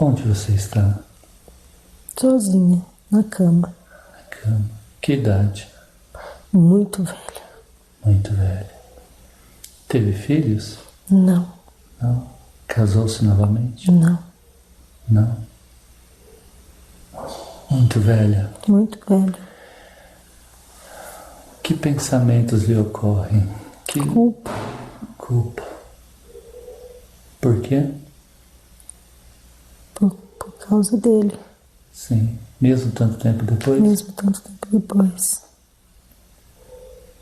Onde você está? Sozinha, na cama. Na cama. Que idade? Muito velha. Muito velha. Teve filhos? Não. Não. Casou-se novamente? Não. Não. Muito velha. Muito velha. Que pensamentos lhe ocorrem? Que Culpa. culpa. Por quê? Por causa dele. Sim. Mesmo tanto tempo depois? Mesmo tanto tempo depois.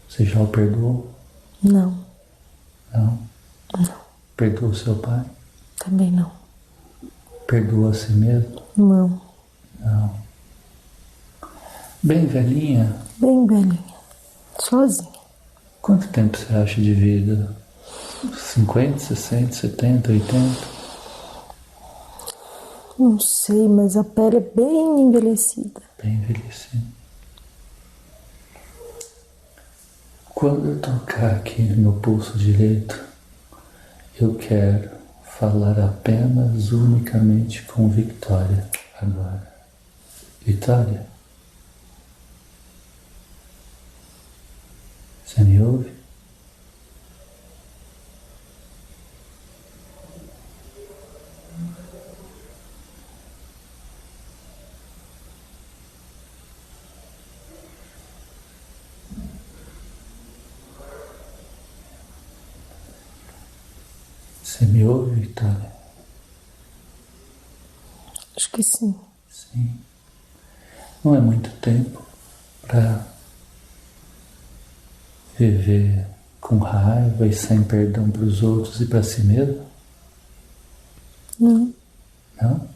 Você já o perdoou? Não. Não. Não. Perdoou seu pai? Também não. Perdoou a si mesmo? Não. Não. Bem velhinha? Bem velhinha. Sozinha. Quanto tempo você acha de vida? 50, 60, 70, 80? Não sei, mas a pele é bem envelhecida. Bem envelhecida. Quando eu tocar aqui no pulso direito, eu quero falar apenas, unicamente com Victoria agora. Victoria? Você me ouve? Você me ouve, Victoria? Acho que sim. Sim. Não é muito tempo para viver com raiva e sem perdão para os outros e para si mesmo? Não. Não?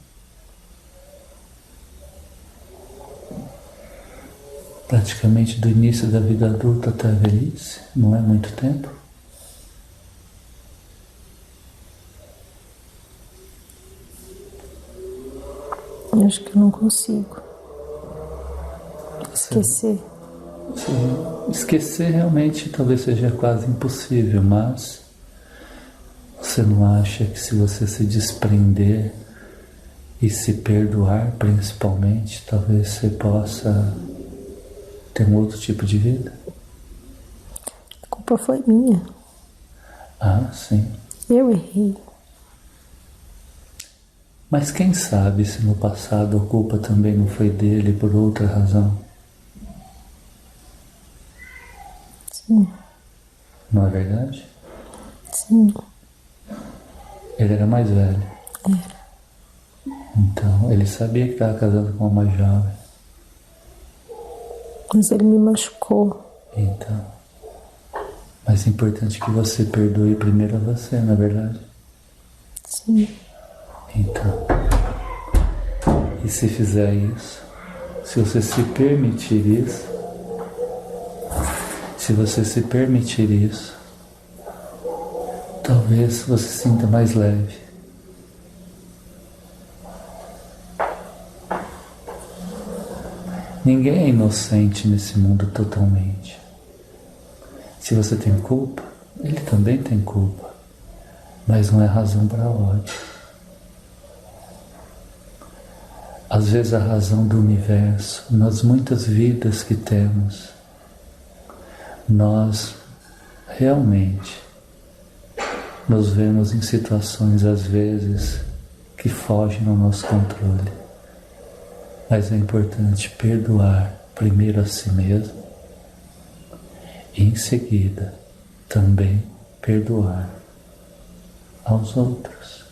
Praticamente do início da vida adulta até a velhice? Não é muito tempo? Acho que eu não consigo esquecer. Sim. Esquecer realmente talvez seja quase impossível, mas você não acha que se você se desprender e se perdoar principalmente, talvez você possa ter um outro tipo de vida? A culpa foi minha. Ah, sim. Eu errei. Mas quem sabe se no passado a culpa também não foi dele por outra razão? Sim. Não é verdade? Sim. Ele era mais velho. Era. Então, ele sabia que estava casado com uma mais jovem. Mas ele me machucou. Então, mas é importante que você perdoe primeiro a você, não é verdade? Sim. Então, e se fizer isso, se você se permitir isso, talvez você se sinta mais leve. Ninguém é inocente nesse mundo totalmente. Se você tem culpa, ele também tem culpa, mas não é razão para ódio. Às vezes a razão do universo, nas muitas vidas que temos, nós realmente nos vemos em situações às vezes que fogem ao nosso controle. Mas é importante perdoar primeiro a si mesmo e em seguida também perdoar aos outros.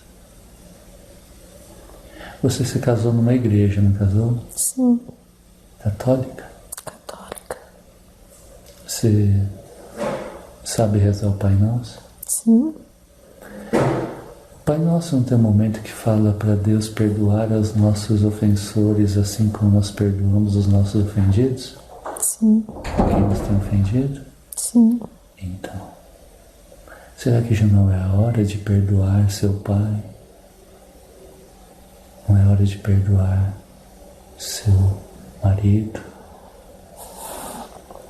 Você se casou numa igreja, não casou? Sim. Católica? Católica. Você sabe rezar o Pai Nosso? Sim. O Pai Nosso não tem um momento que fala para Deus perdoar os nossos ofensores assim como nós perdoamos os nossos ofendidos? Sim. Quem nos tem ofendido? Sim. Então, será que já não é a hora de perdoar seu pai? Não é hora de perdoar seu marido,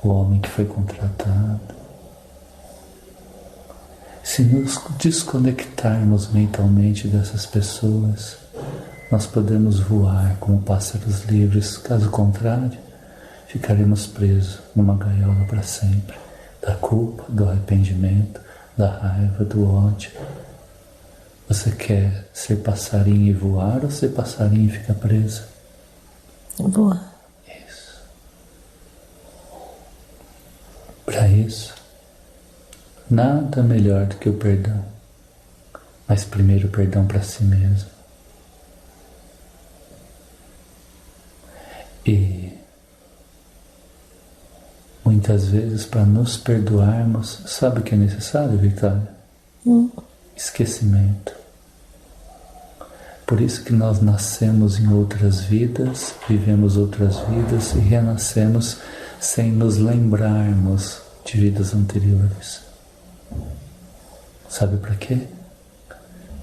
o homem que foi contratado? Se nos desconectarmos mentalmente dessas pessoas, nós podemos voar como pássaros livres, caso contrário, ficaremos presos numa gaiola para sempre, da culpa, do arrependimento, da raiva, do ódio. Você quer ser passarinho e voar ou ser passarinho e ficar preso? Voar. Isso. Para isso, nada melhor do que o perdão. Mas primeiro o perdão para si mesmo. E muitas vezes, para nos perdoarmos, sabe o que é necessário, Vitória? Esquecimento. Por isso que nós nascemos em outras vidas, vivemos outras vidas e renascemos sem nos lembrarmos de vidas anteriores. Sabe para quê?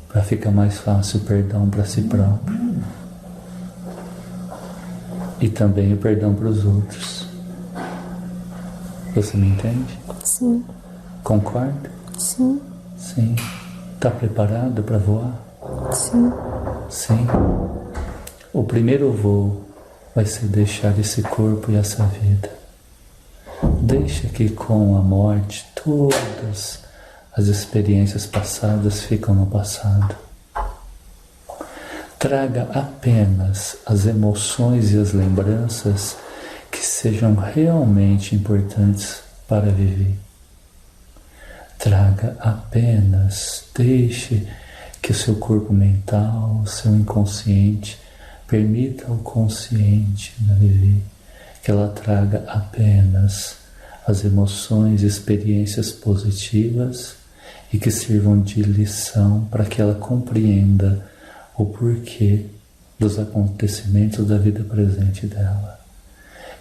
Para ficar mais fácil o perdão para si próprio. E também o perdão para os outros. Você me entende? Sim. Concorda? Sim. Sim. Está preparado para voar? Sim. Sim. O primeiro voo vai ser deixar esse corpo e essa vida. Deixa que com a morte todas as experiências passadas ficam no passado. Traga apenas as emoções e as lembranças que sejam realmente importantes para viver. Traga apenas, deixe que o seu corpo mental, o seu inconsciente, permita ao consciente viver, que ela traga apenas as emoções e experiências positivas e que sirvam de lição para que ela compreenda o porquê dos acontecimentos da vida presente dela.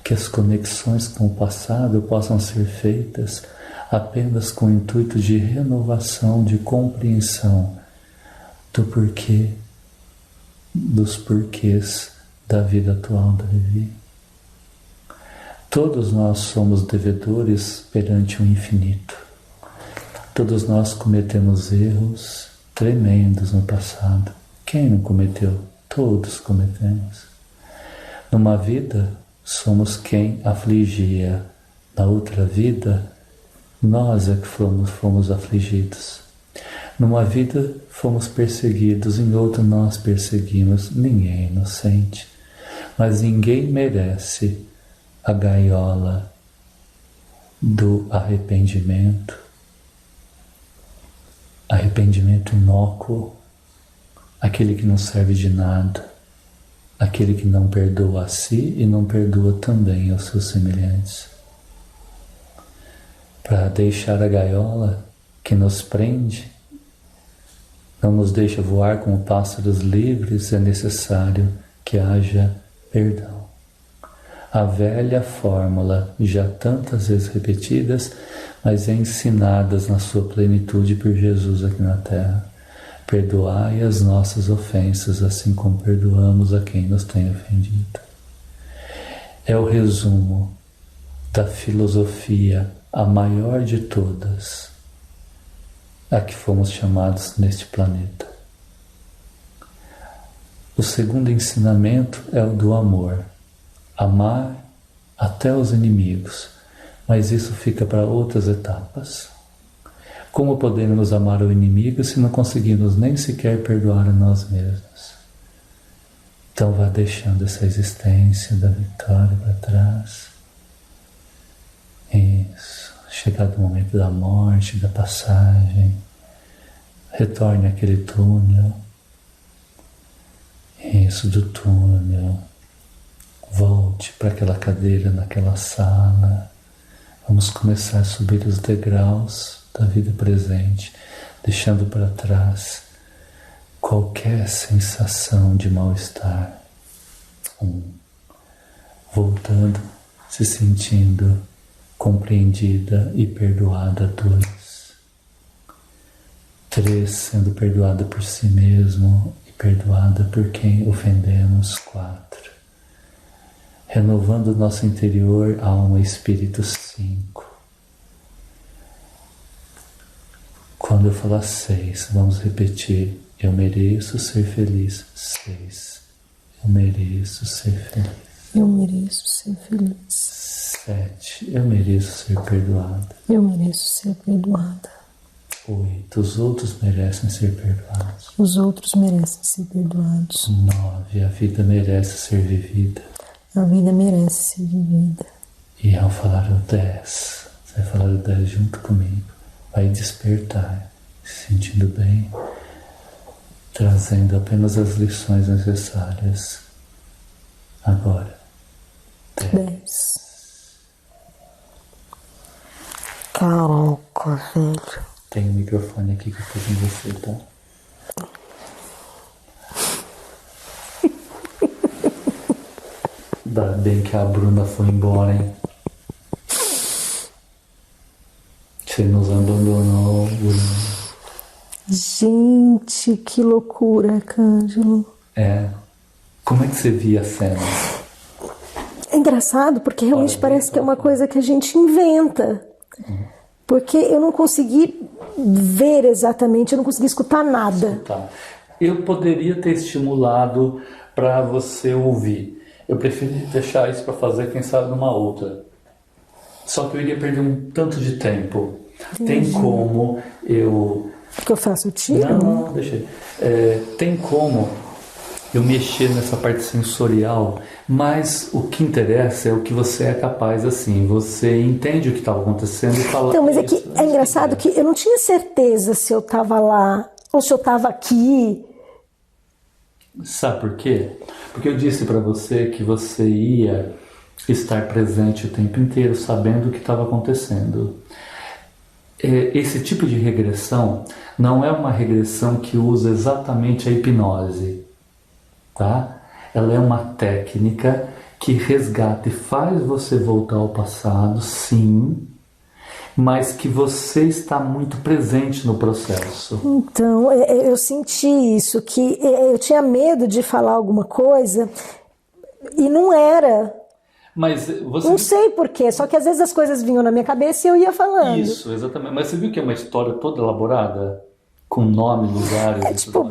Que as conexões com o passado possam ser feitas apenas com o intuito de renovação, de compreensão do porquê, dos porquês da vida atual da Levi. Todos nós somos devedores perante o infinito. Todos nós cometemos erros tremendos no passado. Quem não cometeu? Todos cometemos. Numa vida, somos quem afligia. Na outra vida, nós é que fomos afligidos. Numa vida, fomos perseguidos. Em outra, nós perseguimos. Ninguém é inocente. Mas ninguém merece a gaiola do arrependimento. Arrependimento inócuo. Aquele que não serve de nada, aquele que não perdoa a si e não perdoa também aos seus semelhantes. Para deixar a gaiola que nos prende, não nos deixa voar como pássaros livres, é necessário que haja perdão. A velha fórmula, já tantas vezes repetidas, mas ensinadas na sua plenitude por Jesus aqui na Terra. Perdoai as nossas ofensas, assim como perdoamos a quem nos tem ofendido. É o resumo da filosofia, a maior de todas, a que fomos chamados neste planeta. O segundo ensinamento é o do amor. Amar até os inimigos, mas isso fica para outras etapas. Como podemos amar o inimigo se não conseguimos nem sequer perdoar a nós mesmos? Então vá deixando essa existência da vitória para trás. Isso. Chegado o momento da morte, da passagem, retorne àquele túnel. Isso, do túnel. Volte para aquela cadeira naquela sala. Vamos começar a subir os degraus da vida presente, deixando para trás qualquer sensação de mal-estar. Voltando, se sentindo compreendida e perdoada. 2. 3, sendo perdoada por si mesmo e perdoada por quem ofendemos. 4. Renovando o nosso interior, alma e espírito. 5. Quando eu falar 6, vamos repetir Eu mereço ser feliz. 6. Eu mereço ser feliz. Eu mereço ser feliz. 7. Eu mereço ser perdoado. Eu mereço ser perdoada. 8. Os outros merecem ser perdoados. Os outros merecem ser perdoados. 9. A vida merece ser vivida. A vida merece ser vivida. E ao falar o 10, você vai falar o 10 junto comigo. Vai despertar, se sentindo bem, trazendo apenas as lições necessárias. Agora. 10. Caraca, velho. Tem um microfone aqui que eu tô com você, tá? Ainda bem que a Bruna foi embora, hein? Você nos abandonou, Bruna. Gente, que loucura, Cândido. É. Como é que você via a cena? É engraçado, porque realmente parece que é uma coisa que a gente inventa. Porque eu não consegui ver exatamente, eu não consegui escutar nada. Tá. Eu poderia ter estimulado para você ouvir. Eu preferi deixar isso para fazer, quem sabe, numa outra. Só que eu iria perder um tanto de tempo. Tem como eu... O que eu faço? Eu tiro? Não, deixa aí. Tem como eu mexer nessa parte sensorial, mas o que interessa é o que você é capaz, assim. Você entende o que estava acontecendo e fala... Então, mas é que é engraçado que eu não tinha certeza se eu estava lá ou se eu estava aqui. Sabe por quê? Porque eu disse para você que você ia estar presente o tempo inteiro, sabendo o que estava acontecendo. Esse tipo de regressão não é uma regressão que usa exatamente a hipnose, tá? Ela é uma técnica que resgata e faz você voltar ao passado, sim, mas que você está muito presente no processo. Então, eu senti isso, que eu tinha medo de falar alguma coisa e não era. Mas você... Não sei porquê, só que às vezes as coisas vinham na minha cabeça e eu ia falando. Isso, exatamente. Mas você viu que é uma história toda elaborada? Com nome, lugares... Tipo,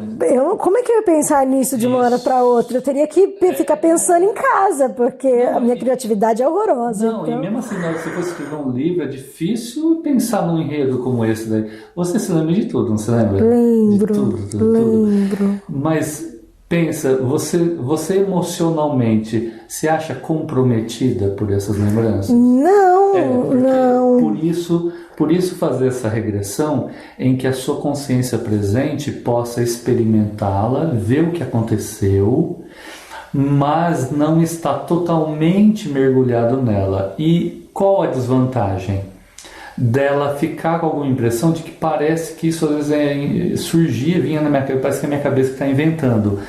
como é que eu ia pensar nisso de uma hora para outra? Eu teria que ficar pensando em casa, porque a minha criatividade é horrorosa. Não, então... e mesmo assim, na hora que você for escrever um livro, é difícil pensar num enredo como esse daí. Você se lembra de tudo, não se lembra? Lembro, de tudo. lembro. Mas pensa, você emocionalmente se acha comprometida por essas lembranças? Não, não. Por isso fazer essa regressão em que a sua consciência presente possa experimentá-la, ver o que aconteceu, mas não está totalmente mergulhado nela. E qual a desvantagem? Dela ficar com alguma impressão de que parece que isso às vezes vinha na minha cabeça, parece que é a minha cabeça que está inventando.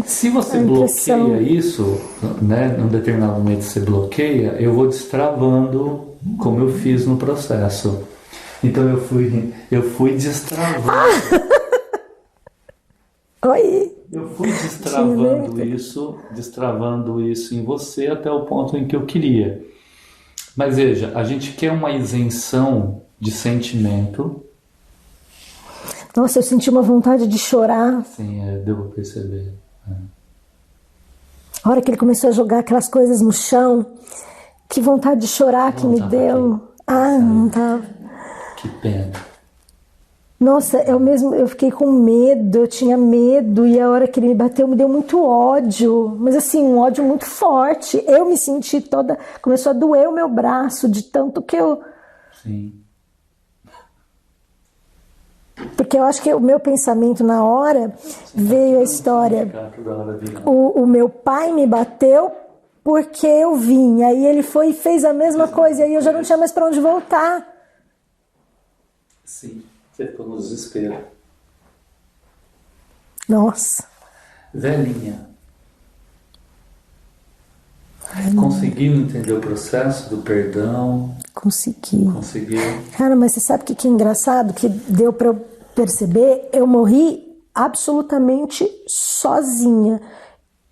Se você bloqueia isso, né, num determinado momento você bloqueia, eu vou destravando como eu fiz no processo. Então eu fui destravando. Oi. Eu fui destravando isso em você até o ponto em que eu queria. Mas veja, a gente quer uma isenção de sentimento. Nossa, eu senti uma vontade de chorar. Sim, deu pra perceber. A hora que ele começou a jogar aquelas coisas no chão, que vontade de chorar que me deu. Não tava. Que pena. Nossa, eu fiquei com medo, eu tinha medo, e a hora que ele me bateu me deu muito ódio, mas assim, um ódio muito forte. Eu me senti toda, começou a doer o meu braço de tanto que eu... Sim. Porque eu acho que o meu pensamento na hora veio a história. O meu pai me bateu porque eu vim, aí ele foi e fez a mesma coisa, e aí eu já não tinha mais para onde voltar. Sim. Você ficou no desespero. Nossa. Velhinha. Conseguiu entender o processo do perdão? Consegui. Conseguiu. Cara, mas você sabe o que é engraçado? Que deu pra eu perceber? Eu morri absolutamente sozinha.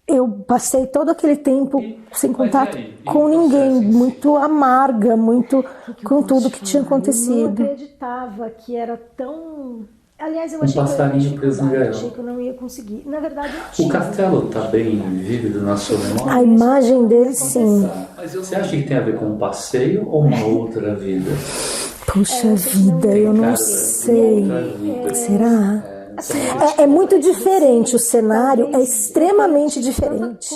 Eu passei todo aquele tempo sem contato com ninguém, muito amarga, muito com tudo que tinha acontecido. Eu não acreditava que era tão... Aliás, eu Um achei que eu ia ter passarinho preso no dificuldade, gaiola. achei que eu não ia conseguir. Na verdade, eu O tive. castelo está bem vívido na sua memória? A imagem dele, sim. Mas você acha que tem a ver com um passeio ou uma outra vida? Puxa vida, eu não sei. Será? É muito diferente, o cenário é extremamente diferente.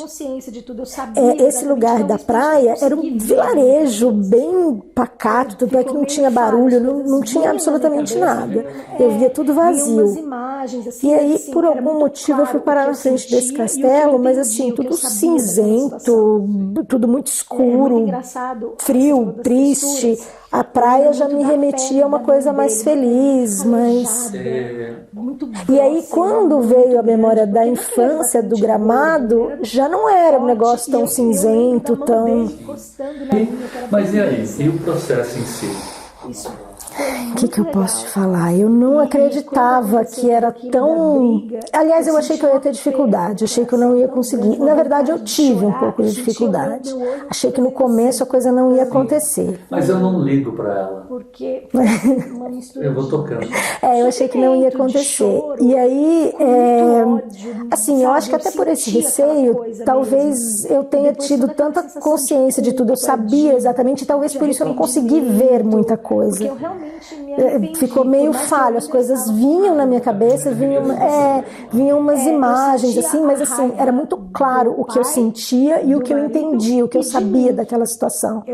Esse lugar da praia era um vilarejo bem pacato, tanto é que não tinha barulho, não tinha absolutamente nada. Eu via tudo vazio. E aí, por algum motivo, eu fui parar na frente desse castelo, mas assim, tudo cinzento, tudo muito escuro, frio, triste. A praia já me remetia a uma coisa mais feliz, mas... E aí, quando veio a memória da infância, do Gramado, já não era um negócio tão cinzento, tão... Mas e aí? E o processo em si? O que eu posso te falar? Eu não acreditava que era tão... Aliás, eu achei que eu ia ter dificuldade, achei que eu não ia conseguir. Na verdade, eu tive um pouco de dificuldade. Achei que no começo a coisa não ia acontecer. Mas eu não ligo para ela. Eu vou tocando. Eu achei que não ia acontecer. E aí, assim, eu acho que até por esse receio, talvez eu tenha tido tanta consciência de tudo. Eu sabia exatamente, e talvez por isso eu não consegui ver muita coisa. Ficou meio falho, as coisas vinham na minha cabeça, vinham umas imagens assim, mas assim, era muito claro o que eu sentia e o que eu entendia, o que eu sabia daquela situação.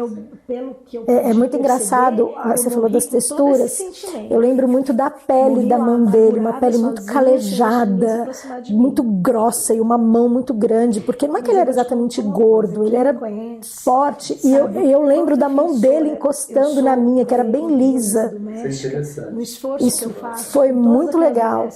É muito engraçado, você falou das texturas, eu lembro muito da pele da mão dele, uma pele muito calejada, muito grossa e uma mão muito grande, porque não é que ele era exatamente gordo, ele era forte, e eu lembro da mão dele encostando na minha, que era bem lisa. Isso foi muito legal.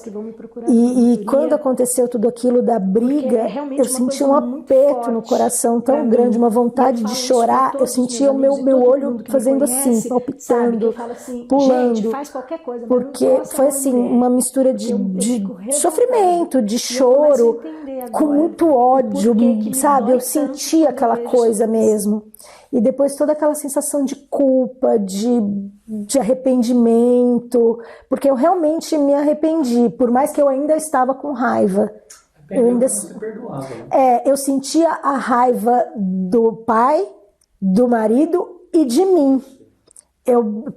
E quando aconteceu tudo aquilo da briga, eu senti um aperto no coração tão grande, uma vontade de chorar. Eu sentia o meu olho fazendo assim, palpitando, pulando, porque foi assim uma mistura de sofrimento, de choro, com muito ódio, sabe? Eu senti aquela coisa mesmo. E depois toda aquela sensação de culpa, de arrependimento, porque eu realmente me arrependi, por mais que eu ainda estava com raiva. Eu sentia a raiva do pai, do marido e de mim.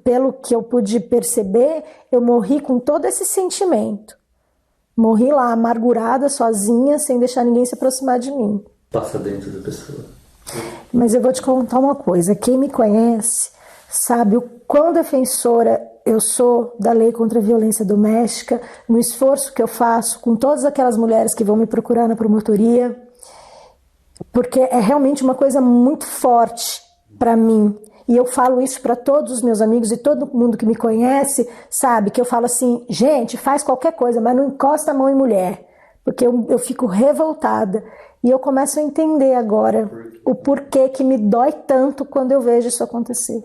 Pelo que eu pude perceber, eu morri com todo esse sentimento. Morri lá, amargurada, sozinha, sem deixar ninguém se aproximar de mim. Passa dentro da pessoa. Mas eu vou te contar uma coisa, quem me conhece sabe o quão defensora eu sou da lei contra a violência doméstica, no esforço que eu faço com todas aquelas mulheres que vão me procurar na promotoria, porque é realmente uma coisa muito forte para mim. E eu falo isso para todos os meus amigos e todo mundo que me conhece, sabe, que eu falo assim, gente, faz qualquer coisa, mas não encosta a mão em mulher, porque eu fico revoltada. E eu começo a entender agora o porquê que me dói tanto quando eu vejo isso acontecer.